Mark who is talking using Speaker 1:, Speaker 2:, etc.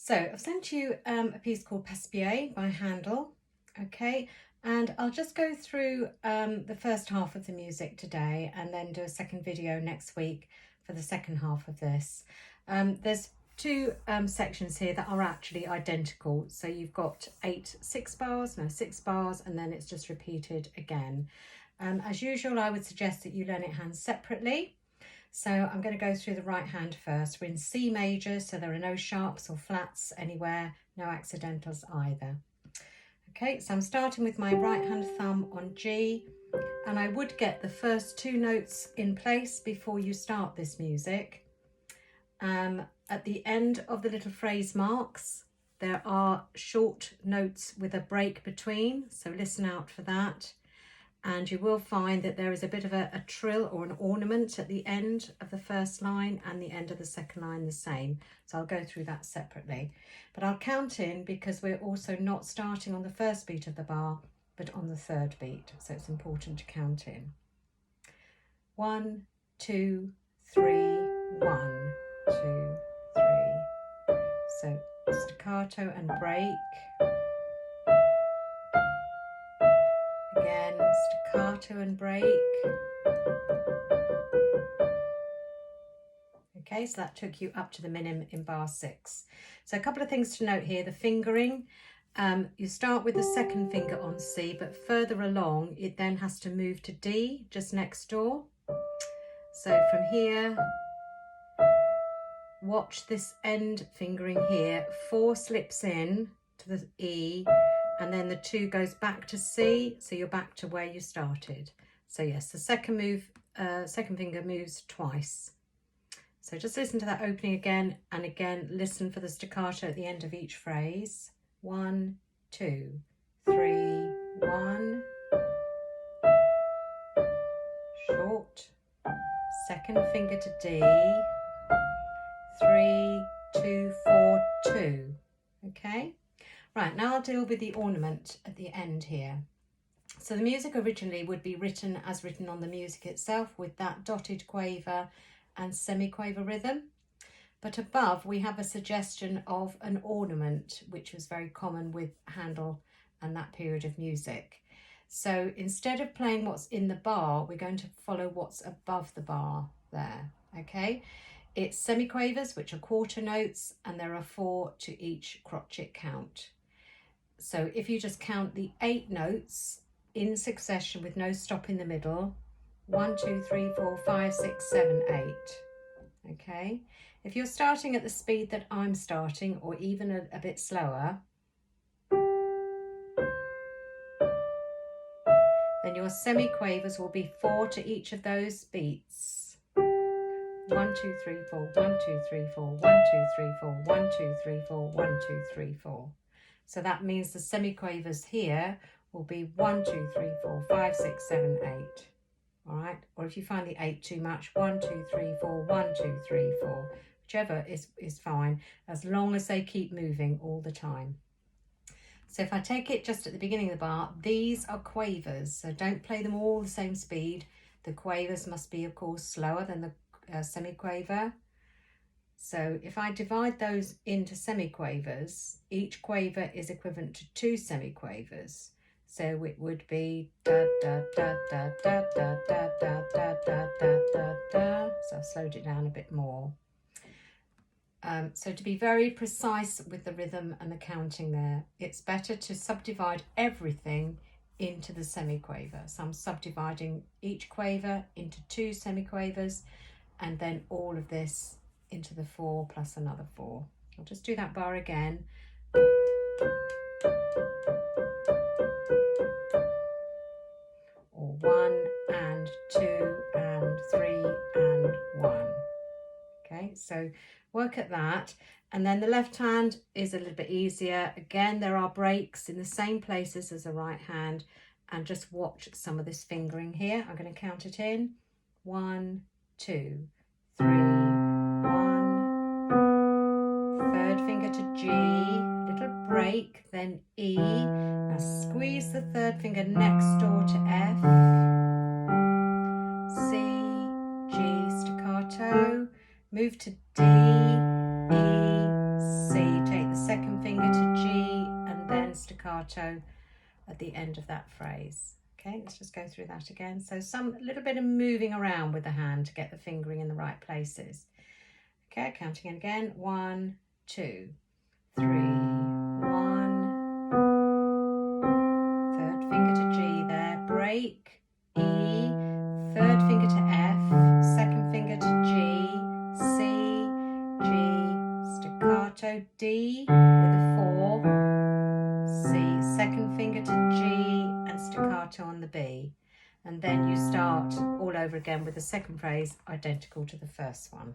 Speaker 1: So I've sent you a piece called Passepied by Handel, okay, and I'll just go through the first half of the music today and then do a second video next week for the second half of this. There's two sections here that are actually identical, so you've got six bars, and then it's just repeated again. As usual, I would suggest that you learn it hand separately. So I'm going to go through the right hand first. We're in C major, so there are no sharps or flats anywhere, no accidentals either. Okay, so I'm starting with my right hand thumb on G, and I would get the first two notes in place before you start this music. At the end of the little phrase marks, there are short notes with a break between, so listen out for that. And you will find that there is a bit of a trill or an ornament at the end of the first line and the end of the second line the same. So I'll go through that separately. But I'll count in because we're also not starting on the first beat of the bar, but on the third beat. So it's important to count in. 1, 2, 3, 1, 2, 3. So staccato and break. Again, staccato and break. Okay, so that took you up to the minim in bar 6. So a couple of things to note here. The fingering, you start with the second finger on C, but further along it then has to move to D, just next door. So from here, watch this end fingering here. 4 slips in to the E, and then the 2 goes back to C, so you're back to where you started. So yes, the second finger moves twice. So just listen to that opening again, and again listen for the staccato at the end of each phrase. 1, 2, 3, 1. Short. Second finger to D. 3, 2, 4, 2. Okay. Right, now I'll deal with the ornament at the end here. So the music originally would be written as written on the music itself, with that dotted quaver and semiquaver rhythm. But above we have a suggestion of an ornament, which was very common with Handel and that period of music. So instead of playing what's in the bar, we're going to follow what's above the bar there, okay? It's semiquavers, which are quarter notes, and there are 4 to each crotchet count. So if you just count the 8 notes in succession with no stop in the middle, 1, 2, 3, 4, 5, 6, 7, 8. Okay. If you're starting at the speed that I'm starting, or even a bit slower, then your semiquavers will be 4 to each of those beats. 1, 2, 3, 4, 1, 2, 3, 4, 1, 2, 3, 4, 1, 2, 3, 4, 1, 2, 3, 4. So that means the semiquavers here will be 1, 2, 3, 4, 5, 6, 7, 8. All right. Or if you find the 8 too much, 1, 2, 3, 4, 1, 2, 3, 4. Whichever is fine, as long as they keep moving all the time. So if I take it just at the beginning of the bar, these are quavers. So don't play them all the same speed. The quavers must be, of course, slower than the semiquaver. So if I divide those into semiquavers, each quaver is equivalent to 2 semiquavers. So it would be da da da da da da da da da da da da da. So I've slowed it down a bit more. So to be very precise with the rhythm and the counting there, it's better to subdivide everything into the semiquaver. So I'm subdividing each quaver into 2 semiquavers, and then all of this into the 4 plus another 4. I'll just do that bar again. Or 1 and 2 and 3 and 1. Okay, so work at that. And then the left hand is a little bit easier. Again, there are breaks in the same places as the right hand, and just watch some of this fingering here. I'm going to count it in. 1, 2, 3, 1. Third finger to G, little break, then E. Now squeeze the third finger next door to F. C, G, staccato. Move to D, E, C. Take the staccato at the end of that phrase. Okay, let's just go through that again. So a little bit of moving around with the hand to get the fingering in the right places. Okay, counting in again. 1, 2, 3, 1. Third finger to G there, break, E, third finger to F, second finger to G, C, G, staccato, D with a 4, C, second finger to G and staccato on the B. And then you start all over again with the second phrase identical to the first one.